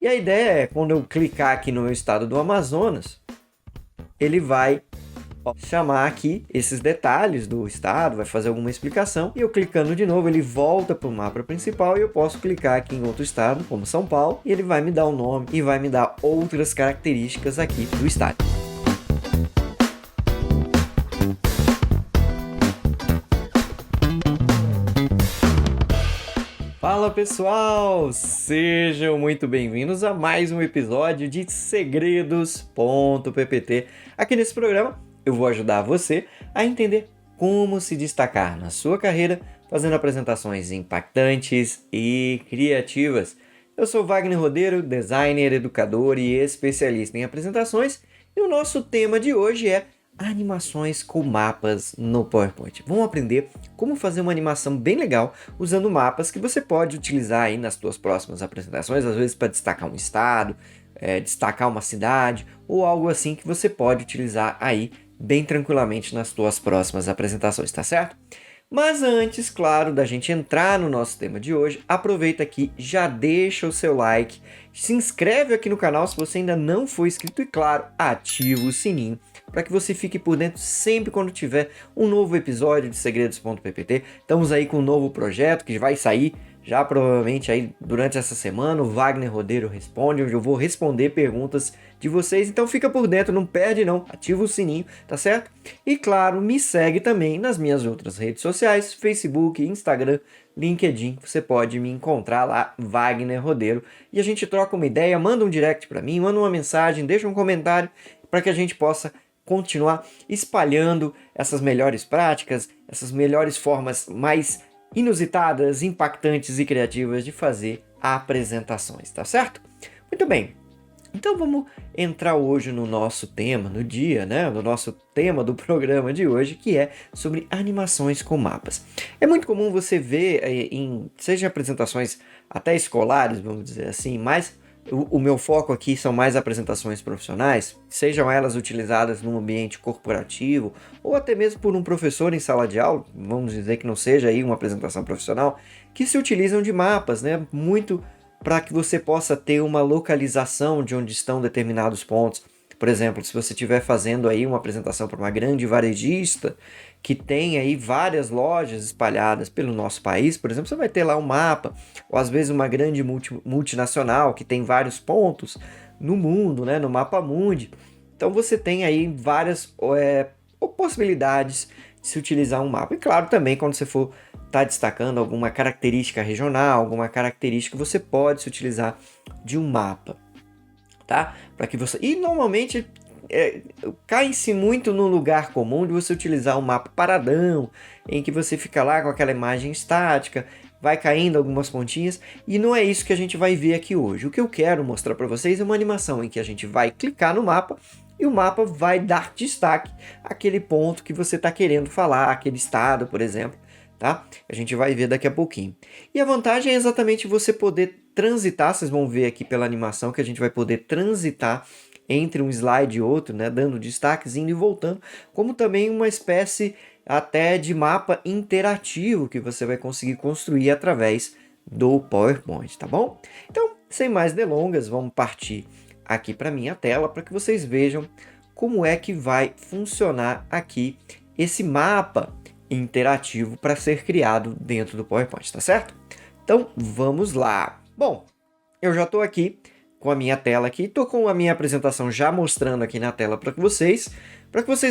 E a ideia é, quando eu clicar aqui no meu estado do Amazonas, ele vai chamar aqui esses detalhes do estado, vai fazer alguma explicação, e eu clicando de novo, ele volta para o mapa principal e eu posso clicar aqui em outro estado, como São Paulo, e ele vai me dar o nome e vai me dar outras características aqui do estado. Fala pessoal, sejam muito bem-vindos a mais um episódio de Segredos.ppt. Aqui nesse programa eu vou ajudar você a entender como se destacar na sua carreira fazendo apresentações impactantes e criativas. Eu sou Wagner Rodeiro, designer, educador e especialista em apresentações, e o nosso tema de hoje é animações com mapas no PowerPoint. Vamos aprender como fazer uma animação bem legal usando mapas que você pode utilizar aí nas suas próximas apresentações, às vezes para destacar um estado, destacar uma cidade ou algo assim que você pode utilizar aí bem tranquilamente nas suas próximas apresentações, tá certo? Mas antes, claro, da gente entrar no nosso tema de hoje, aproveita aqui, já deixa o seu like, se inscreve aqui no canal se você ainda não for inscrito e, claro, ativa o sininho para que você fique por dentro sempre quando tiver um novo episódio de Segredos.ppt. Estamos aí com um novo projeto que vai sair já provavelmente aí durante essa semana. O Wagner Rodeiro Responde, onde eu vou responder perguntas de vocês. Então fica por dentro, não perde não, ativa o sininho, tá certo? E claro, me segue também nas minhas outras redes sociais, Facebook, Instagram, LinkedIn. Você pode me encontrar lá, Wagner Rodeiro, e a gente troca uma ideia, manda um direct para mim, manda uma mensagem, deixa um comentário para que a gente possa continuar espalhando essas melhores práticas, essas melhores formas mais inusitadas, impactantes e criativas de fazer apresentações, tá certo? Muito bem. Então vamos entrar hoje no nosso tema, no dia, né? No nosso tema do programa de hoje, que é sobre animações com mapas. É muito comum você ver seja apresentações até escolares, vamos dizer assim, mas o meu foco aqui são mais apresentações profissionais, sejam elas utilizadas num ambiente corporativo ou até mesmo por um professor em sala de aula, vamos dizer que não seja aí uma apresentação profissional, que se utilizam de mapas, né? Muito para que você possa ter uma localização de onde estão determinados pontos. Por exemplo, se você estiver fazendo aí uma apresentação para uma grande varejista que tem aí várias lojas espalhadas pelo nosso país, por exemplo, você vai ter lá um mapa, ou às vezes uma grande multinacional que tem vários pontos no mundo, né, no mapa mundi. Então você tem aí várias possibilidades de se utilizar um mapa. E claro, também quando você for estar destacando alguma característica regional, alguma característica, você pode se utilizar de um mapa, tá? Para que você e normalmente cai-se muito no lugar comum de você utilizar um mapa paradão, em que você fica lá com aquela imagem estática, vai caindo algumas pontinhas, e não é isso que a gente vai ver aqui hoje. O que eu quero mostrar para vocês é uma animação em que a gente vai clicar no mapa e o mapa vai dar destaque àquele ponto que você está querendo falar, aquele estado, por exemplo, tá? A gente vai ver daqui a pouquinho. E a vantagem é exatamente você poder transitar, vocês vão ver aqui pela animação que a gente vai poder transitar entre um slide e outro, né, dando destaques, indo e voltando, como também uma espécie até de mapa interativo que você vai conseguir construir através do PowerPoint, tá bom? Então, sem mais delongas, vamos partir aqui para minha tela para que vocês vejam como é que vai funcionar aqui esse mapa interativo para ser criado dentro do PowerPoint, tá certo? Então, vamos lá. Bom, eu já estou aqui com a minha tela aqui, estou com a minha apresentação já mostrando aqui na tela para vocês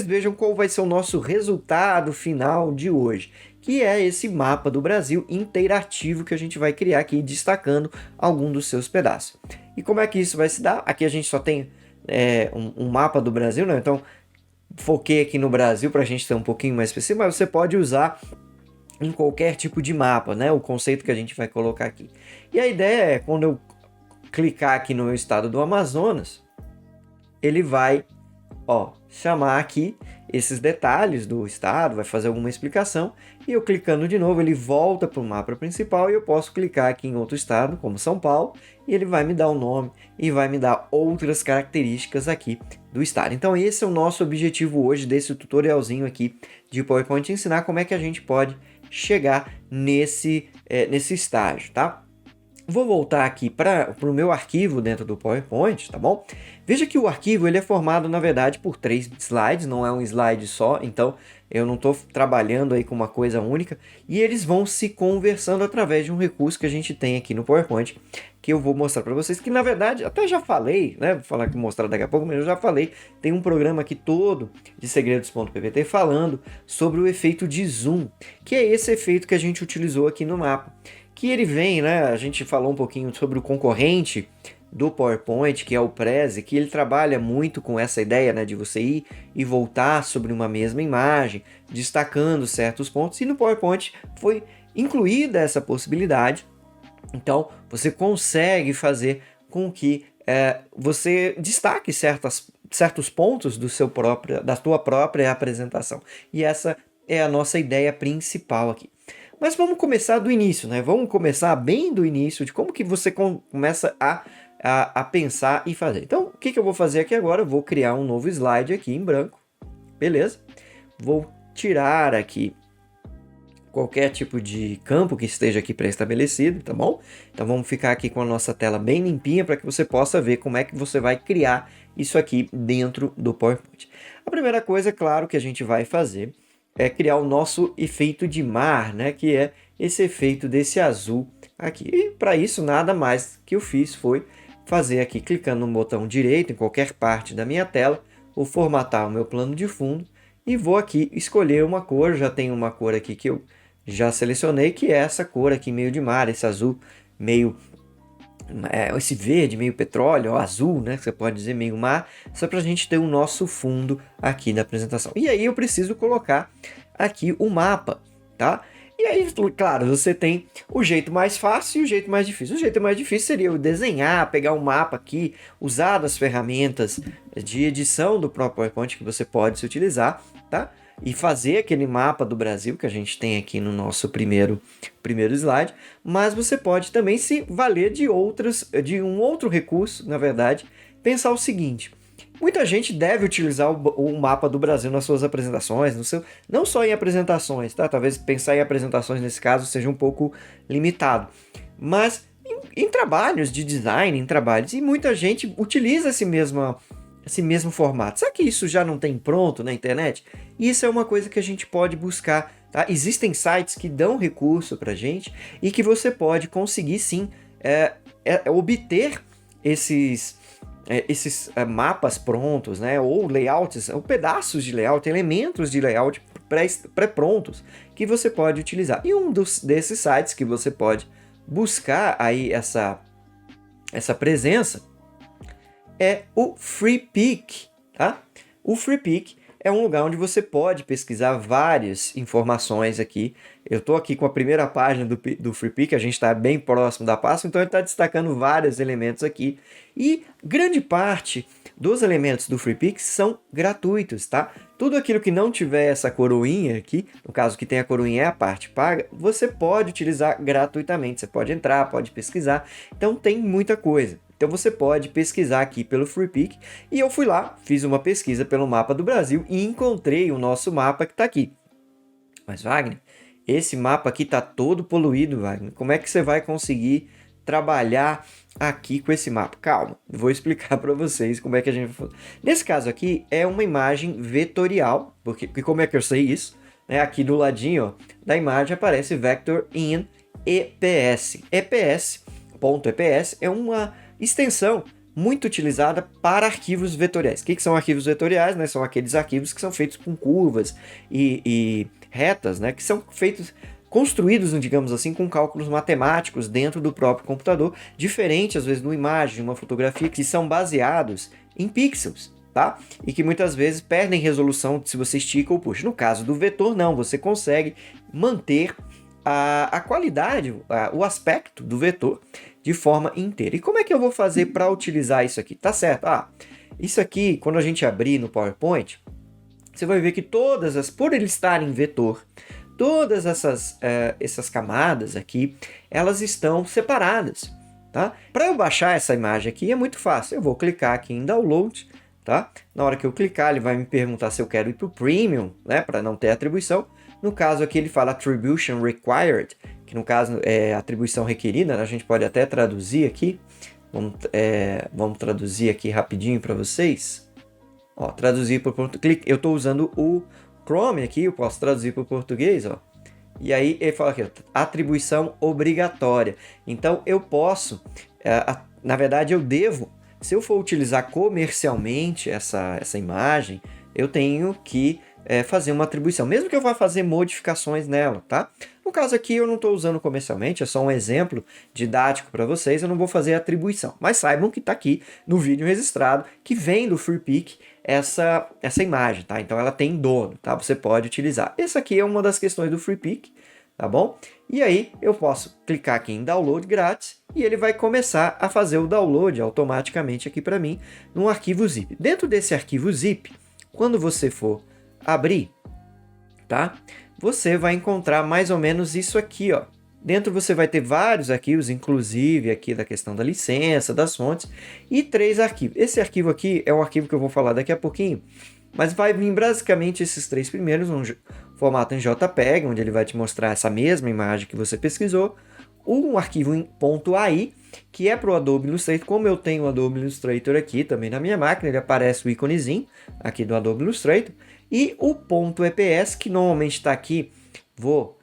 vejam qual vai ser o nosso resultado final de hoje, que é esse mapa do Brasil interativo que a gente vai criar aqui, destacando algum dos seus pedaços. E como é que isso vai se dar? Aqui a gente só tem um mapa do Brasil, né? Então foquei aqui no Brasil para a gente ter um pouquinho mais específico, mas você pode usar em qualquer tipo de mapa, né? O conceito que a gente vai colocar aqui. E a ideia é, quando eu clicar aqui no meu estado do Amazonas, ele vai chamar aqui esses detalhes do estado, vai fazer alguma explicação, e eu clicando de novo, ele volta para o mapa principal e eu posso clicar aqui em outro estado, como São Paulo, e ele vai me dar o nome e vai me dar outras características aqui do estado. Então esse é o nosso objetivo hoje desse tutorialzinho aqui de PowerPoint, ensinar como é que a gente pode chegar nesse estágio, tá? Vou voltar aqui para o meu arquivo dentro do PowerPoint, tá bom? Veja que o arquivo ele é formado, na verdade, por 3 slides, não é um slide só, então eu não estou trabalhando aí com uma coisa única, e eles vão se conversando através de um recurso que a gente tem aqui no PowerPoint, que eu vou mostrar para vocês, que na verdade até já falei, né? Vou falar que mostrar daqui a pouco, mas eu já falei, tem um programa aqui todo de segredos.ppt falando sobre o efeito de zoom, que é esse efeito que a gente utilizou aqui no mapa. Que ele vem, né? A gente falou um pouquinho sobre o concorrente do PowerPoint, que é o Prezi, que ele trabalha muito com essa ideia, né, de você ir e voltar sobre uma mesma imagem, destacando certos pontos, e no PowerPoint foi incluída essa possibilidade. Então, você consegue fazer com que você destaque certos pontos da sua própria apresentação. E essa é a nossa ideia principal aqui. Mas vamos começar do início, né? Vamos começar bem do início, de como que você começa a pensar e fazer. Então, o que eu vou fazer aqui agora? Eu vou criar um novo slide aqui em branco, beleza? Vou tirar aqui qualquer tipo de campo que esteja aqui pré-estabelecido, tá bom? Então vamos ficar aqui com a nossa tela bem limpinha para que você possa ver como é que você vai criar isso aqui dentro do PowerPoint. A primeira coisa, claro, que a gente vai fazer é criar o nosso efeito de mar, né? Que é esse efeito desse azul aqui. E para isso, nada mais que eu fiz foi fazer aqui, clicando no botão direito em qualquer parte da minha tela, vou formatar o meu plano de fundo e vou aqui escolher uma cor. Já tenho uma cor aqui que eu já selecionei, que é essa cor aqui meio de mar, esse azul meio... esse verde meio petróleo, ou azul, né? Você pode dizer meio mar, só para a gente ter o nosso fundo aqui da apresentação. E aí eu preciso colocar aqui o mapa, tá? E aí, claro, você tem o jeito mais fácil e o jeito mais difícil. O jeito mais difícil seria eu desenhar, pegar um mapa aqui, usar das ferramentas de edição do próprio PowerPoint que você pode se utilizar, tá? E fazer aquele mapa do Brasil que a gente tem aqui no nosso primeiro slide, mas você pode também se valer de um outro recurso, na verdade, pensar o seguinte: muita gente deve utilizar o mapa do Brasil nas suas apresentações, não só em apresentações, tá? Talvez pensar em apresentações nesse caso seja um pouco limitado, mas em trabalhos de design, e muita gente utiliza esse mesmo formato. Será que isso já não tem pronto na internet? Isso é uma coisa que a gente pode buscar, tá? Existem sites que dão recurso para gente e que você pode conseguir sim obter esses mapas prontos, né? Ou layouts, ou pedaços de layout, elementos de layout pré-prontos que você pode utilizar. E desses sites que você pode buscar aí essa presença é o Freepik, tá? O Freepik é um lugar onde você pode pesquisar várias informações aqui. Eu estou aqui com a primeira página do Freepik, a gente está bem próximo da pasta, então ele está destacando vários elementos aqui. E grande parte dos elementos do Freepik são gratuitos, tá? Tudo aquilo que não tiver essa coroinha aqui, no caso que tem a coroinha é a parte paga, você pode utilizar gratuitamente. Você pode entrar, pode pesquisar, então tem muita coisa. Então você pode pesquisar aqui pelo Freepik, e eu fui lá, fiz uma pesquisa pelo mapa do Brasil e encontrei o nosso mapa que está aqui. Mas Wagner, esse mapa aqui está todo poluído, Wagner. Como é que você vai conseguir trabalhar aqui com esse mapa? Calma, vou explicar para vocês como é que a gente vai fazer. Nesse caso aqui é uma imagem vetorial, porque como é que eu sei isso? Aqui do ladinho, ó, da imagem aparece Vector in EPS. EPS é uma extensão muito utilizada para arquivos vetoriais. O que são arquivos vetoriais? Né? São aqueles arquivos que são feitos com curvas e retas, né? Que são construídos, digamos assim, com cálculos matemáticos dentro do próprio computador, diferente às vezes de uma imagem, de uma fotografia, que são baseados em pixels, tá? E que muitas vezes perdem resolução se você estica ou puxa. No caso do vetor, não, você consegue manter a qualidade, o aspecto do vetor de forma inteira. E como é que eu vou fazer para utilizar isso aqui? Tá certo? Isso aqui, quando a gente abrir no PowerPoint, você vai ver que por ele estar em vetor, todas essas camadas aqui, elas estão separadas, tá? Para eu baixar essa imagem aqui é muito fácil. Eu vou clicar aqui em Download, tá? Na hora que eu clicar, ele vai me perguntar se eu quero ir para o Premium, né? Para não ter atribuição. No caso aqui ele fala Attribution Required, que no caso é atribuição requerida, né? A gente pode até traduzir aqui. Vamos traduzir aqui rapidinho para vocês. Ó, traduzir para o português. Eu estou usando o Chrome aqui, eu posso traduzir para o português, ó. E aí ele fala aqui, ó, atribuição obrigatória. Então eu posso, na verdade eu devo, se eu for utilizar comercialmente essa imagem, eu tenho que fazer uma atribuição, mesmo que eu vá fazer modificações nela, tá? No caso aqui eu não estou usando comercialmente, é só um exemplo didático para vocês, eu não vou fazer atribuição. Mas saibam que está aqui no vídeo registrado, que vem do Freepik essa imagem, tá? Então ela tem dono, tá? Você pode utilizar. Essa aqui é uma das questões do Freepik, tá bom? E aí eu posso clicar aqui em download grátis e ele vai começar a fazer o download automaticamente aqui para mim num arquivo zip. Dentro desse arquivo zip, quando você for abrir, tá? Você vai encontrar mais ou menos isso aqui, ó. Dentro você vai ter vários arquivos, inclusive aqui da questão da licença, das fontes, e 3 arquivos. Esse arquivo aqui é um arquivo que eu vou falar daqui a pouquinho, mas vai vir basicamente esses 3 primeiros, um formato em JPEG, onde ele vai te mostrar essa mesma imagem que você pesquisou, um arquivo em .ai, que é para o Adobe Illustrator. Como eu tenho o Adobe Illustrator aqui também na minha máquina, ele aparece o íconezinho aqui do Adobe Illustrator, e o .eps, que normalmente está aqui, vamos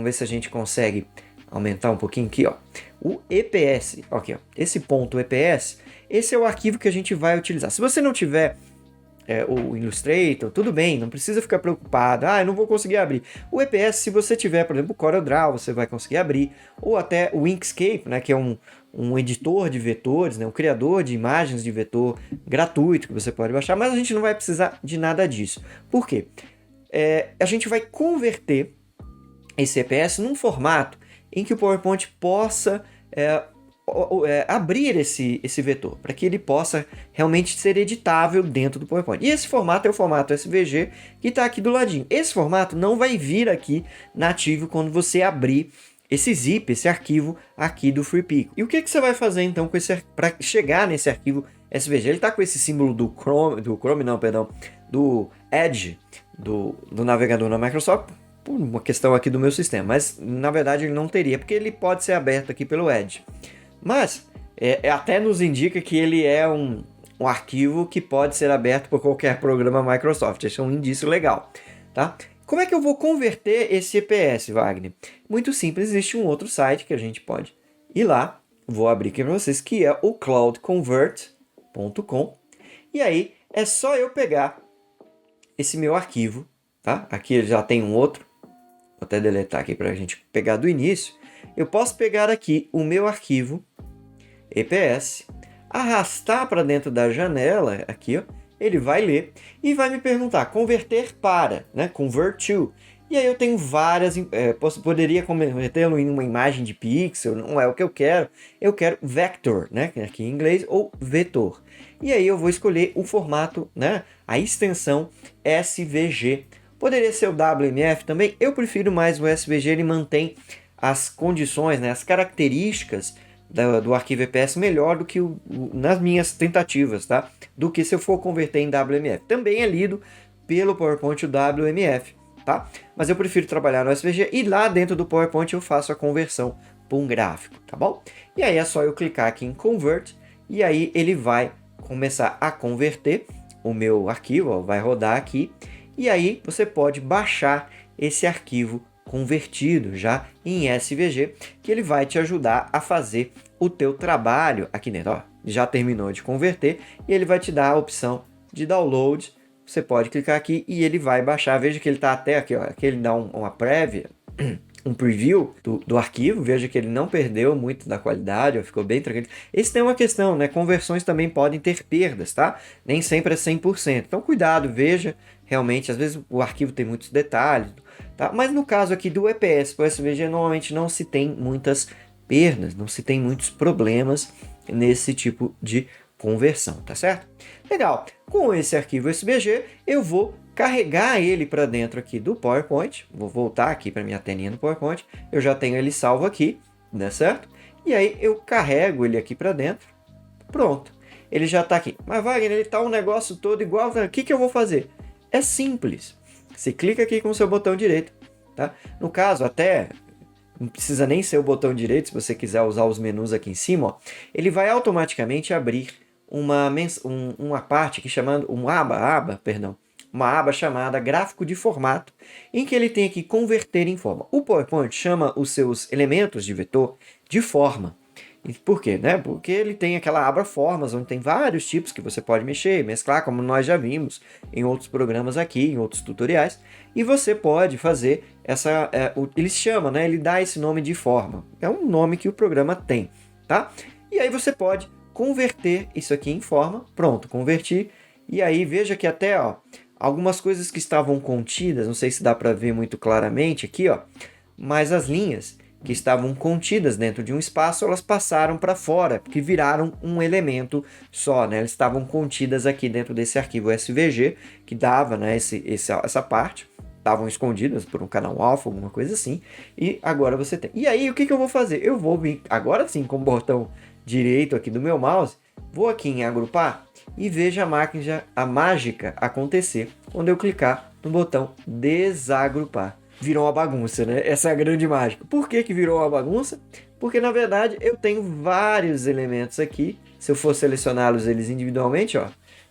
ver se a gente consegue aumentar um pouquinho aqui, ó. O EPS, aqui, ó. Esse .eps, esse é o arquivo que a gente vai utilizar. Se você não tiver o Illustrator, tudo bem, não precisa ficar preocupado, eu não vou conseguir abrir. O EPS, se você tiver, por exemplo, o CorelDRAW, você vai conseguir abrir, ou até o Inkscape, né, que é um editor de vetores, né, um criador de imagens de vetor gratuito que você pode baixar, mas a gente não vai precisar de nada disso. Por quê? A gente vai converter esse EPS num formato em que o PowerPoint possa abrir esse vetor, para que ele possa realmente ser editável dentro do PowerPoint. E esse formato é o formato SVG, que está aqui do ladinho. Esse formato não vai vir aqui nativo quando você abrir esse zip, esse arquivo aqui do Freepik. E o que você vai fazer então com para chegar nesse arquivo SVG? Ele está com esse símbolo do Edge, do navegador na Microsoft, por uma questão aqui do meu sistema, mas na verdade ele não teria, porque ele pode ser aberto aqui pelo Edge. Mas até nos indica que ele é um arquivo que pode ser aberto por qualquer programa Microsoft. Esse é um indício legal, tá? Como é que eu vou converter esse EPS, Wagner? Muito simples, existe um outro site que a gente pode ir lá, vou abrir aqui para vocês, que é o cloudconvert.com. E aí é só eu pegar esse meu arquivo, tá? Aqui ele já tem um outro, vou até deletar aqui para a gente pegar do início. Eu posso pegar aqui o meu arquivo EPS, arrastar para dentro da janela, aqui, ó, ele vai ler e vai me perguntar, converter para, né, convert to. E aí eu tenho várias, poderia convertê-lo em uma imagem de pixel, não é o que eu quero vector, né, aqui em inglês, ou vetor. E aí eu vou escolher o formato, né, a extensão SVG. Poderia ser o WMF também, eu prefiro mais o SVG, ele mantém as condições, né, as características do arquivo EPS melhor do que nas minhas tentativas, tá? Do que se eu for converter em WMF. Também é lido pelo PowerPoint o WMF, tá? Mas eu prefiro trabalhar no SVG e lá dentro do PowerPoint eu faço a conversão para um gráfico, tá bom? E aí é só eu clicar aqui em Convert e aí ele vai começar a converter o meu arquivo, ó, vai rodar aqui e aí você pode baixar esse arquivo convertido já em SVG, que ele vai te ajudar a fazer o teu trabalho aqui dentro. Ó, já terminou de converter e ele vai te dar a opção de download. Você pode clicar aqui e ele vai baixar. Veja que ele está até aqui, ó, aqui ele dá uma prévia, um preview do arquivo. Veja que ele não perdeu muito da qualidade, ó, ficou bem tranquilo. Esse tem uma questão, né? Conversões também podem ter perdas, tá? Nem sempre é 100%. Então cuidado, veja realmente, às vezes o arquivo tem muitos detalhes, tá? Mas no caso aqui do EPS para o SVG, normalmente não se tem muitas perdas, não se tem muitos problemas nesse tipo de conversão, tá certo? Legal, com esse arquivo SVG eu vou carregar ele para dentro aqui do PowerPoint, vou voltar aqui para minha telinha no PowerPoint, eu já tenho ele salvo aqui, né, certo? E aí eu carrego ele aqui para dentro, pronto, ele já está aqui. Mas Wagner, ele está um negócio todo igual, o que eu vou fazer? É simples, você clica aqui com o seu botão direito, tá? No caso, até não precisa nem ser o botão direito, se você quiser usar os menus aqui em cima, ó, ele vai automaticamente abrir uma parte aqui chamando, uma aba chamada gráfico de formato, em que ele tem que converter em forma. O PowerPoint chama os seus elementos de vetor de forma. Por quê? Porque ele tem aquela aba formas, onde tem vários tipos que você pode mexer, mesclar, como nós já vimos em outros programas aqui, em outros tutoriais, e você pode fazer ele chama, né? Ele dá esse nome de forma. É um nome que o programa tem, tá? E aí você pode converter isso aqui em forma. Pronto, converti. E aí veja que até, ó, algumas coisas que estavam contidas, não sei se dá para ver muito claramente aqui, ó, mas as linhas que estavam contidas dentro de um espaço, elas passaram para fora, porque viraram um elemento só, né? Elas estavam contidas aqui dentro desse arquivo SVG, que dava, né, essa parte, estavam escondidas por um canal alfa, alguma coisa assim, e agora você tem. E aí, o que eu vou fazer? Eu vou vir, agora sim, com o botão direito aqui do meu mouse, vou aqui em agrupar e veja a mágica acontecer quando eu clicar no botão desagrupar. Virou uma bagunça, né? Essa é a grande mágica. Por que virou uma bagunça? Porque, na verdade, eu tenho vários elementos aqui. Se eu for selecioná-los eles individualmente, ó,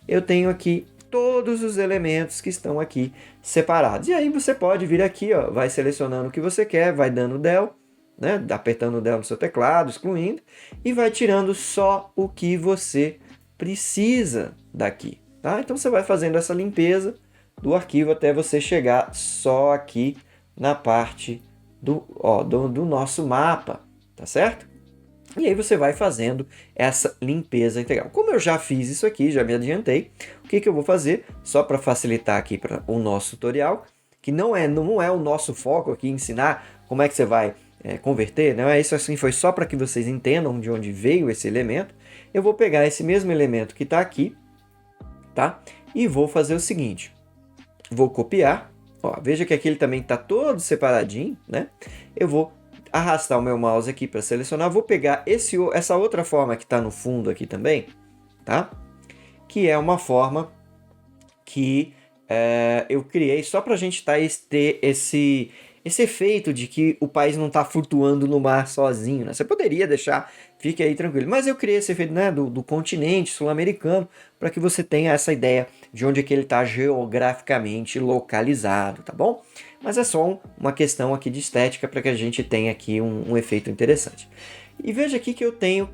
eu tenho aqui todos os elementos que estão aqui separados. E aí você pode vir aqui, ó, vai selecionando o que você quer, vai dando del, né? Apertando o del no seu teclado, excluindo, e vai tirando só o que você precisa daqui, tá? Então você vai fazendo essa limpeza do arquivo até você chegar só aqui na parte do nosso mapa, tá certo? E aí você vai fazendo essa limpeza integral. Como eu já fiz isso aqui, já me adiantei, o que eu vou fazer, só para facilitar aqui para o nosso tutorial, que não é o nosso foco aqui ensinar como é que você vai converter, não é isso assim, foi só para que vocês entendam de onde veio esse elemento. Eu vou pegar esse mesmo elemento que está aqui, tá? E vou fazer o seguinte, vou copiar. Ó, veja que aqui ele também está todo separadinho, né? Eu vou arrastar o meu mouse aqui para selecionar. Vou pegar essa outra forma que está no fundo aqui também, tá? Que é uma forma que eu criei só para a gente ter esse efeito de que o país não está flutuando no mar sozinho, né? Você poderia deixar, fique aí tranquilo. Mas eu criei esse efeito, né, do continente sul-americano para que você tenha essa ideia de onde é que ele está geograficamente localizado, tá bom? Mas é só uma questão aqui de estética para que a gente tenha aqui um efeito interessante. E veja aqui que eu tenho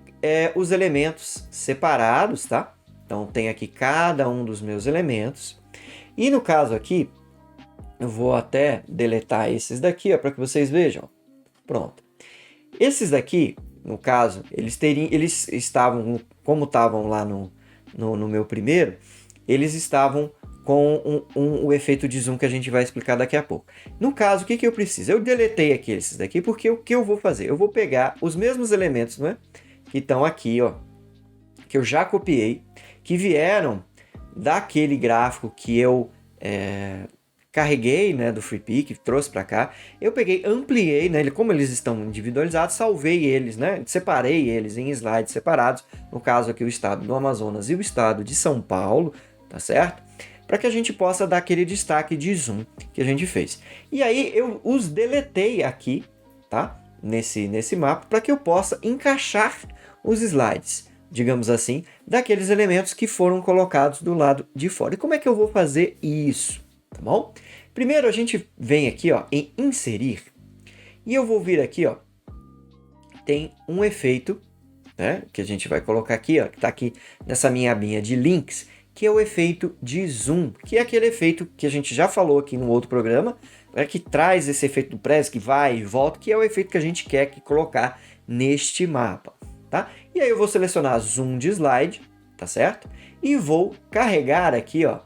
os elementos separados, tá? Então tem aqui cada um dos meus elementos. E no caso aqui, eu vou até deletar esses daqui, para que vocês vejam. Pronto. Esses daqui, no caso, eles estavam, como estavam lá no meu primeiro, eles estavam com o efeito de zoom que a gente vai explicar daqui a pouco. No caso, o que eu preciso? Eu deletei aqui esses daqui, porque o que eu vou fazer? Eu vou pegar os mesmos elementos, né, que estão aqui, ó, que eu já copiei, que vieram daquele gráfico que eu carreguei, né, do FreePik, trouxe para cá. Eu peguei, ampliei, né, como eles estão individualizados, salvei eles, né, separei eles em slides separados, no caso aqui o estado do Amazonas e o estado de São Paulo, tá certo? Para que a gente possa dar aquele destaque de zoom que a gente fez. E aí eu os deletei aqui, tá? Nesse mapa, para que eu possa encaixar os slides, digamos assim, daqueles elementos que foram colocados do lado de fora. E como é que eu vou fazer isso? Tá bom? Primeiro a gente vem aqui, ó, em inserir, e eu vou vir aqui, ó, tem um efeito, né, que a gente vai colocar aqui, ó, que está aqui nessa minha abinha de links, que é o efeito de zoom, que é aquele efeito que a gente já falou aqui no outro programa, né, que traz esse efeito do press, que vai e volta, que é o efeito que a gente quer colocar neste mapa, tá? E aí eu vou selecionar zoom de slide, tá certo? E vou carregar aqui, ó,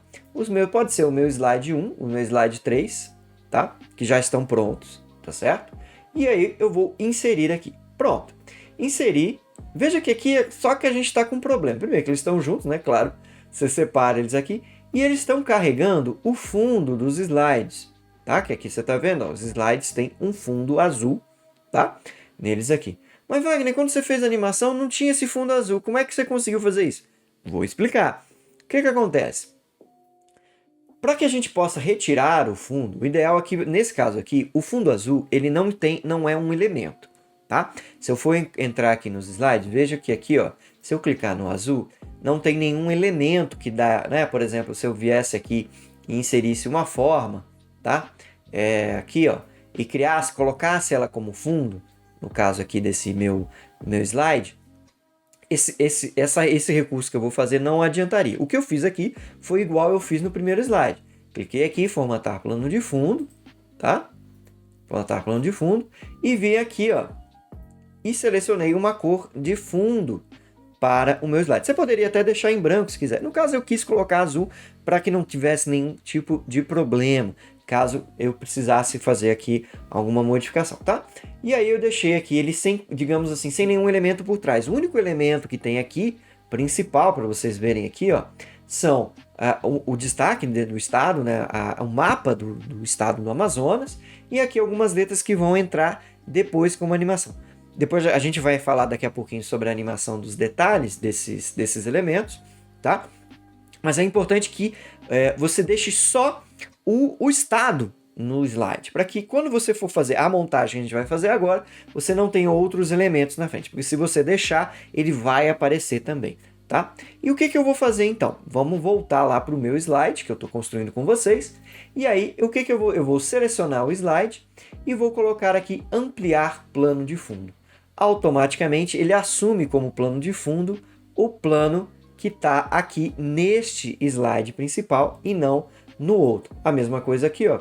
pode ser o meu slide 1, o meu slide 3, tá? Que já estão prontos, tá certo? E aí eu vou inserir aqui. Pronto. Inserir. Veja que aqui só que a gente está com um problema. Primeiro que eles estão juntos, né? Claro. Você separa eles aqui. E eles estão carregando o fundo dos slides, tá? Que aqui você está vendo, ó, os slides têm um fundo azul, tá? Neles aqui. Mas Wagner, quando você fez a animação não tinha esse fundo azul. Como é que você conseguiu fazer isso? Vou explicar. O que acontece? Para que a gente possa retirar o fundo, o ideal aqui, nesse caso aqui, o fundo azul, ele não é um elemento, tá? Se eu for entrar aqui nos slides, veja que aqui, ó, se eu clicar no azul, não tem nenhum elemento que dá, né? Por exemplo, se eu viesse aqui e inserisse uma forma, tá? Aqui, ó, e colocasse ela como fundo, no caso aqui desse meu slide, esse recurso que eu vou fazer não adiantaria. O que eu fiz aqui foi igual eu fiz no primeiro slide. Cliquei aqui, formatar plano de fundo, tá? Formatar plano de fundo e vim aqui, ó, e selecionei uma cor de fundo para o meu slide. Você poderia até deixar em branco se quiser. No caso, eu quis colocar azul para que não tivesse nenhum tipo de problema, caso eu precisasse fazer aqui alguma modificação, tá? E aí eu deixei aqui ele sem, digamos assim, sem nenhum elemento por trás. O único elemento que tem aqui, principal, para vocês verem aqui, ó, são o destaque do estado, né, o mapa do estado do Amazonas, e aqui algumas letras que vão entrar depois como animação. Depois a gente vai falar daqui a pouquinho sobre a animação dos detalhes desses elementos, tá? Mas é importante que você deixe só o estado no slide, para que quando você for fazer a montagem que a gente vai fazer agora, você não tenha outros elementos na frente, porque se você deixar, ele vai aparecer também, tá? E o que eu vou fazer então? Vamos voltar lá para o meu slide, que eu estou construindo com vocês, e aí o que eu vou selecionar o slide e vou colocar aqui ampliar plano de fundo. Automaticamente ele assume como plano de fundo o plano que está aqui neste slide principal e não no outro. A mesma coisa aqui, ó,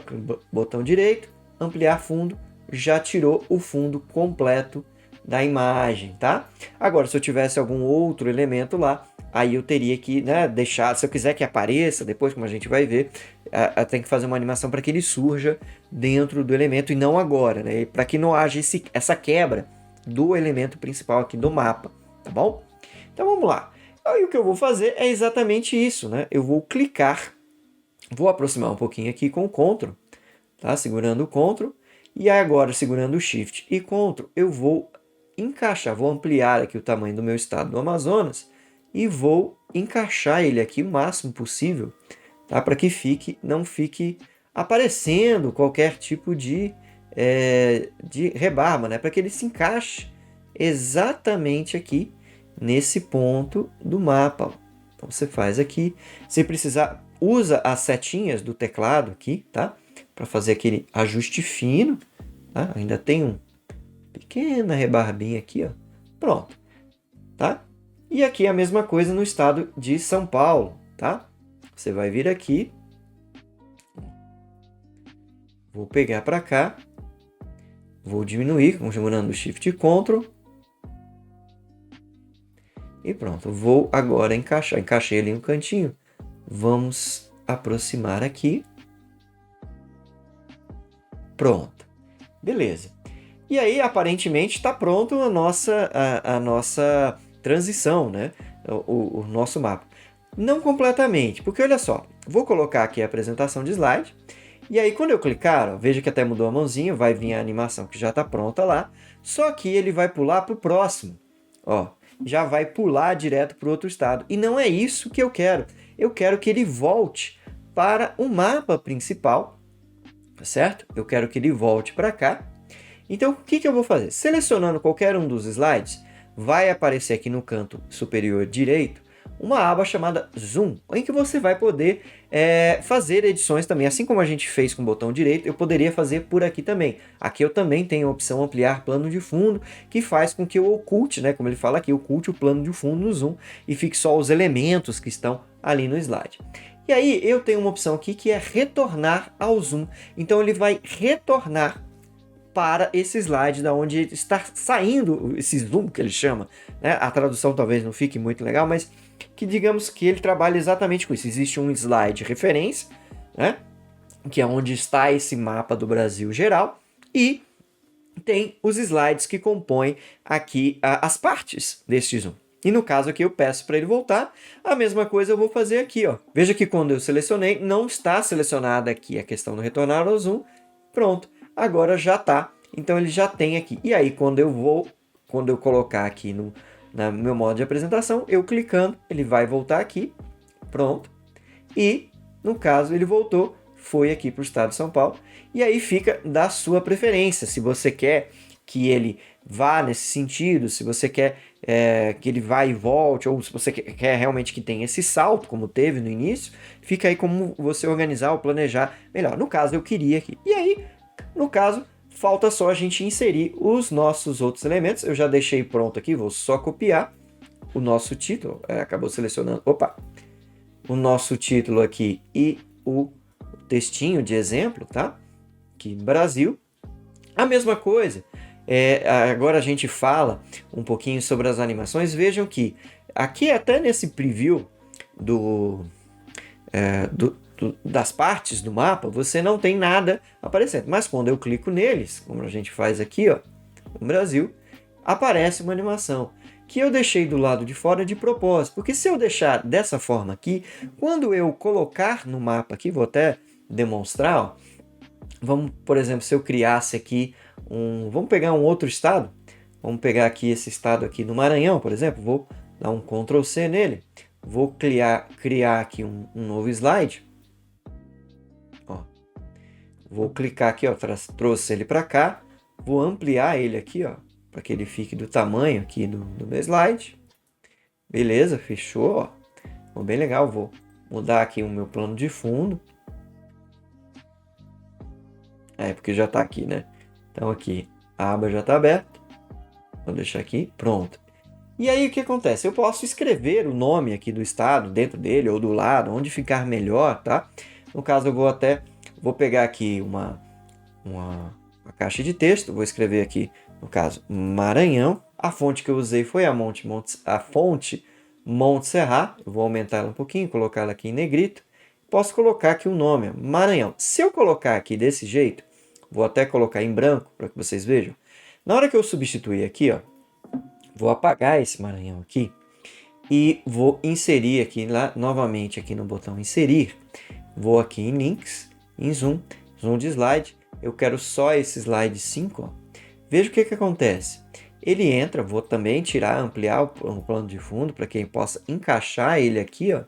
botão direito, ampliar fundo, já tirou o fundo completo da imagem, tá? Agora, se eu tivesse algum outro elemento lá, aí eu teria que, né, deixar, se eu quiser que apareça, depois como a gente vai ver, tem que fazer uma animação para que ele surja dentro do elemento e não agora, né? Para que não haja essa quebra do elemento principal aqui do mapa, tá bom? Então vamos lá. Aí o que eu vou fazer é exatamente isso, né? Eu vou clicar, vou aproximar um pouquinho aqui com o Ctrl, tá? Segurando o Ctrl, e agora segurando o Shift e Ctrl, eu vou encaixar, vou ampliar aqui o tamanho do meu estado do Amazonas e vou encaixar ele aqui o máximo possível, tá? Para que não fique aparecendo qualquer tipo de rebarba, né? Para que ele se encaixe exatamente aqui nesse ponto do mapa. Então você faz aqui, se precisar, usa as setinhas do teclado aqui, tá? Para fazer aquele ajuste fino, tá? Ainda tem uma pequena rebarbinha aqui, ó. Pronto, tá? E aqui a mesma coisa no estado de São Paulo, tá? Você vai vir aqui, vou pegar para cá, vou diminuir, segurando o Shift e Ctrl. E pronto, vou agora encaixar. Encaixei ali um cantinho. Vamos aproximar aqui. Pronto. Beleza. E aí, aparentemente, está pronto a nossa transição, né? O nosso mapa. Não completamente, porque olha só, vou colocar aqui a apresentação de slide. E aí, quando eu clicar, ó, veja que até mudou a mãozinha, vai vir a animação que já está pronta lá. Só que ele vai pular para o próximo. Ó, já vai pular direto para o outro estado. E não é isso que eu quero. Eu quero que ele volte para o mapa principal, tá certo? Eu quero que ele volte para cá. Então, o que eu vou fazer? Selecionando qualquer um dos slides, vai aparecer aqui no canto superior direito uma aba chamada Zoom, em que você vai poder fazer edições também. Assim como a gente fez com o botão direito, eu poderia fazer por aqui também. Aqui eu também tenho a opção ampliar plano de fundo, que faz com que eu oculte, né, como ele fala aqui, oculte o plano de fundo no Zoom e fique só os elementos que estão ali no slide. E aí eu tenho uma opção aqui que é retornar ao Zoom. Então ele vai retornar para esse slide da onde está saindo esse zoom que ele chama, né? A tradução talvez não fique muito legal, mas que digamos que ele trabalha exatamente com isso. Existe um slide referência, né? Que é onde está esse mapa do Brasil geral, e tem os slides que compõem aqui as partes deste zoom. E no caso aqui eu peço para ele voltar, a mesma coisa eu vou fazer aqui, ó. Veja que quando eu selecionei, não está selecionada aqui a questão do retornar ao zoom. Pronto, agora já está. Então ele já tem aqui. E aí quando eu colocar aqui no meu modo de apresentação, eu clicando, ele vai voltar aqui. Pronto. E No caso, ele voltou, foi aqui para o estado de São Paulo, e aí fica da sua preferência, se você quer que ele vá nesse sentido, se você quer que ele vá e volte, ou se você quer realmente que tenha esse salto, como teve no início, fica aí como você organizar ou planejar melhor. No caso, eu queria aqui. E aí, no caso, falta só a gente inserir os nossos outros elementos. Eu já deixei pronto aqui, vou só copiar o nosso título. Acabou selecionando. Opa! O nosso título aqui e o textinho de exemplo, tá? Aqui Brasil. A mesma coisa. Agora a gente fala um pouquinho sobre as animações. Vejam que aqui até nesse preview das partes do mapa, você não tem nada aparecendo. Mas quando eu clico neles, como a gente faz aqui, ó, no Brasil, aparece uma animação que eu deixei do lado de fora de propósito. Porque se eu deixar dessa forma aqui, quando eu colocar no mapa aqui, vou até demonstrar, ó, vamos, por exemplo, se eu criasse aqui vamos pegar um outro estado, vamos pegar aqui esse estado aqui no Maranhão, por exemplo, vou dar um Ctrl C nele, vou criar aqui um novo slide, ó. Vou clicar aqui, ó, trouxe ele para cá, vou ampliar ele aqui, ó, para que ele fique do tamanho aqui do meu slide, beleza, fechou, ó. Ficou bem legal, vou mudar aqui o meu plano de fundo, porque já está aqui, né? Então aqui, a aba já está aberta. Vou deixar aqui, pronto. E aí o que acontece? Eu posso escrever o nome aqui do estado dentro dele ou do lado, onde ficar melhor, tá? No caso eu vou pegar aqui uma caixa de texto, vou escrever aqui, no caso, Maranhão. A fonte que eu usei foi a fonte Montserrat. Eu vou aumentar ela um pouquinho, colocar ela aqui em negrito. Posso colocar aqui o nome, Maranhão. Se eu colocar aqui desse jeito, vou até colocar em branco para que vocês vejam. Na hora que eu substituir aqui, ó, vou apagar esse Maranhão aqui e vou inserir aqui novamente aqui no botão inserir. Vou aqui em links, em zoom de slide. Eu quero só esse slide 5. Ó. Veja o que acontece. Ele entra, vou também ampliar o plano de fundo para quem possa encaixar ele aqui, ó,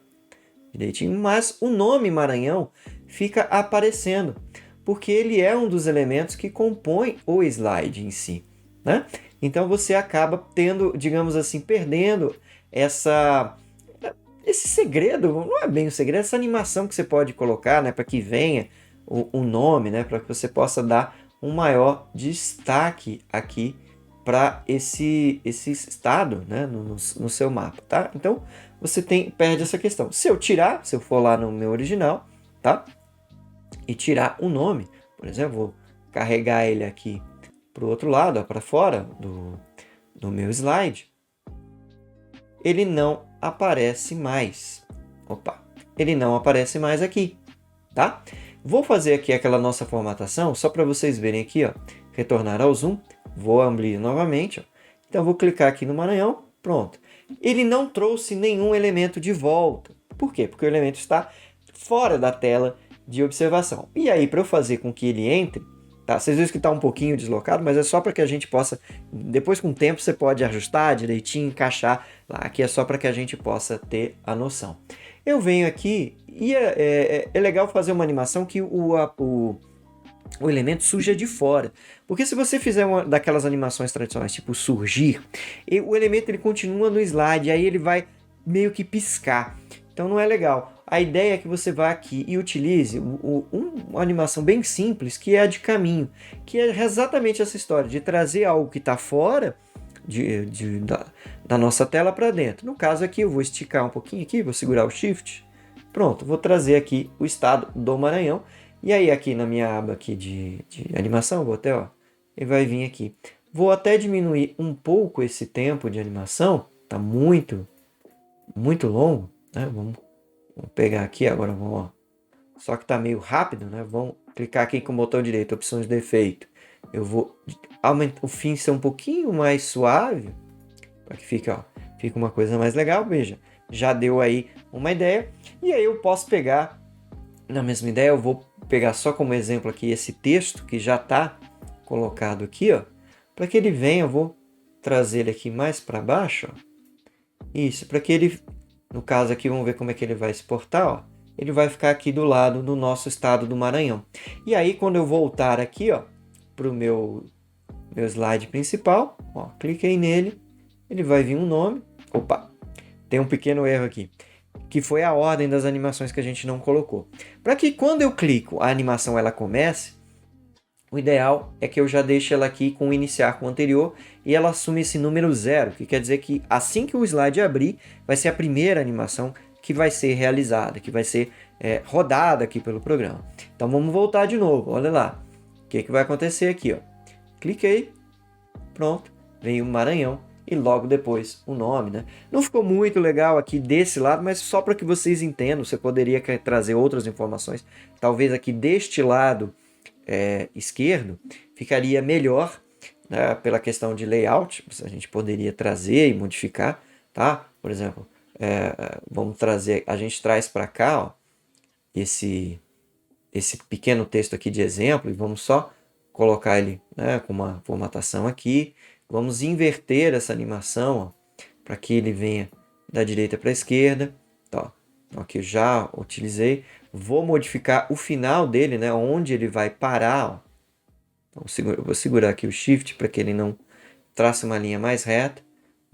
direitinho, mas o nome Maranhão fica aparecendo, porque ele é um dos elementos que compõe o slide em si, né? Então você acaba tendo, digamos assim, perdendo esse segredo, não é bem um segredo, essa animação que você pode colocar, né, para que venha o nome, né, para que você possa dar um maior destaque aqui para esse estado, né, no seu mapa, tá? Então você perde essa questão. Se eu for lá no meu original, tá? E tirar o nome, por exemplo, vou carregar ele aqui para o outro lado, para fora do meu slide, ele não aparece mais. Opa, ele não aparece mais aqui, tá? Vou fazer aqui aquela nossa formatação, só para vocês verem aqui, ó, retornar ao zoom, vou ampliar novamente, ó. Então vou clicar aqui no Maranhão, pronto. Ele não trouxe nenhum elemento de volta. Por quê? Porque o elemento está fora da tela de observação. E aí, para eu fazer com que ele entre, tá? Vocês viram que está um pouquinho deslocado, mas é só para que a gente possa, depois com o tempo você pode ajustar direitinho, encaixar lá. Aqui é só para que a gente possa ter a noção. Eu venho aqui e é legal fazer uma animação que o elemento surja de fora. Porque se você fizer uma daquelas animações tradicionais, tipo surgir, o elemento ele continua no slide, aí ele vai meio que piscar. Então não é legal. A ideia é que você vá aqui e utilize uma animação bem simples, que é a de caminho, que é exatamente essa história de trazer algo que está fora da nossa tela para dentro. No caso aqui, eu vou esticar um pouquinho aqui, vou segurar o Shift. Pronto, vou trazer aqui o estado do Maranhão. E aí aqui na minha aba aqui de animação, vou até, ó, ele vai vir aqui. Vou até diminuir um pouco esse tempo de animação, tá muito longo, né? Vamos pegar aqui agora, ó. Só que tá meio rápido, né? Vamos clicar aqui com o botão direito, opções de efeito. Eu vou aumentar o fim ser um pouquinho mais suave, para que fique uma coisa mais legal, veja. Já deu aí uma ideia. E aí eu posso pegar, na mesma ideia, eu vou pegar só como exemplo aqui esse texto que já está colocado aqui, ó, para que ele venha, eu vou trazer ele aqui mais para baixo, ó. Isso, para que ele, no caso aqui, vamos ver como é que ele vai exportar, ó. ele vai ficar aqui do lado do nosso estado do Maranhão. E aí, quando eu voltar aqui, ó, para o meu slide principal, ó, cliquei nele, ele vai vir um nome. Opa, tem um pequeno erro aqui, que foi a ordem das animações que a gente não colocou. Para que quando eu clico, a animação ela comece, o ideal é que eu já deixe ela aqui com o iniciar com o anterior e ela assume esse número 0, que quer dizer que assim que o slide abrir, vai ser a primeira animação que vai ser realizada, que vai ser rodada aqui pelo programa. Então vamos voltar de novo, olha lá. O que vai acontecer aqui? Ó. Cliquei, pronto, vem o Maranhão e logo depois o nome, né? Não ficou muito legal aqui desse lado, mas só para que vocês entendam, você poderia trazer outras informações, talvez aqui deste lado esquerdo, ficaria melhor, né, pela questão de layout, a gente poderia trazer e modificar, tá? Por exemplo, vamos trazer, a gente traz para cá, ó, esse pequeno texto aqui de exemplo e vamos só colocar ele, né, com uma formatação aqui, vamos inverter essa animação para que ele venha da direita para a esquerda, tá? Então, aqui eu já utilizei. Vou modificar o final dele, né, onde ele vai parar. Ó. Então, eu vou segurar aqui o Shift para que ele não trace uma linha mais reta.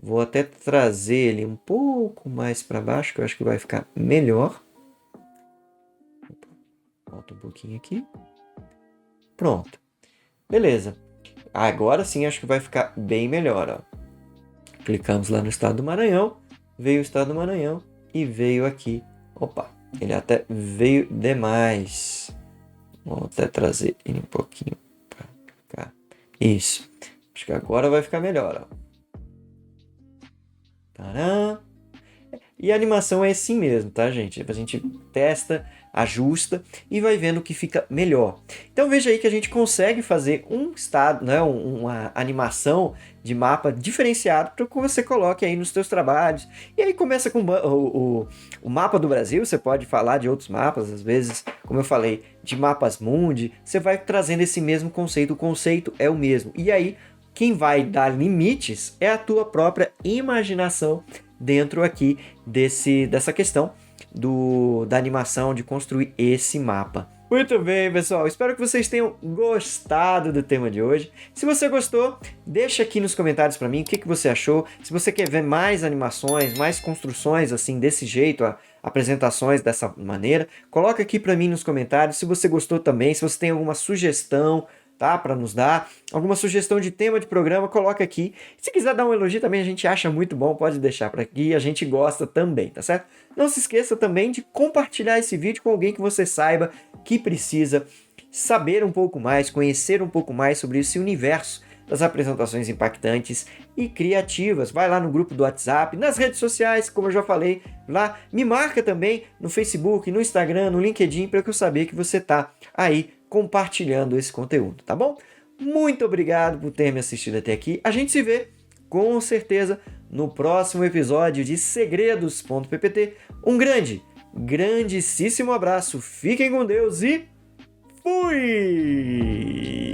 Vou até trazer ele um pouco mais para baixo, que eu acho que vai ficar melhor. Volta um pouquinho aqui. Pronto. Beleza. Agora sim acho que vai ficar bem melhor. Ó. Clicamos lá no estado do Maranhão. Veio o estado do Maranhão e veio aqui. Opa, ele até veio demais. Vamos até trazer ele um pouquinho para cá. Isso. Acho que agora vai ficar melhor. Ó. Tcharam! E a animação é assim mesmo, tá, gente? A gente testa, ajusta e vai vendo que fica melhor. Então veja aí que a gente consegue fazer um estado, né, uma animação de mapa diferenciado para que você coloque aí nos seus trabalhos. E aí começa com o mapa do Brasil, você pode falar de outros mapas, às vezes, como eu falei, de mapas mundi, você vai trazendo esse mesmo conceito, o conceito é o mesmo. E aí, quem vai dar limites é a tua própria imaginação dentro aqui dessa questão da animação, de construir esse mapa. Muito bem, pessoal. Espero que vocês tenham gostado do tema de hoje. Se você gostou, deixa aqui nos comentários para mim o que você achou. Se você quer ver mais animações, mais construções assim desse jeito, apresentações dessa maneira, coloca aqui para mim nos comentários. Se você gostou também, se você tem alguma sugestão, tá, para nos dar, alguma sugestão de tema de programa, coloca aqui. Se quiser dar um elogio também, a gente acha muito bom, pode deixar por aqui, a gente gosta também, tá certo? Não se esqueça também de compartilhar esse vídeo com alguém que você saiba que precisa saber um pouco mais, conhecer um pouco mais sobre esse universo das apresentações impactantes e criativas. Vai lá no grupo do WhatsApp, nas redes sociais, como eu já falei, lá me marca também no Facebook, no Instagram, no LinkedIn, para eu saber que você tá aí compartilhando esse conteúdo, tá bom? Muito obrigado por ter me assistido até aqui. A gente se vê, com certeza, no próximo episódio de Segredos.ppt. Um grandíssimo abraço, fiquem com Deus e fui!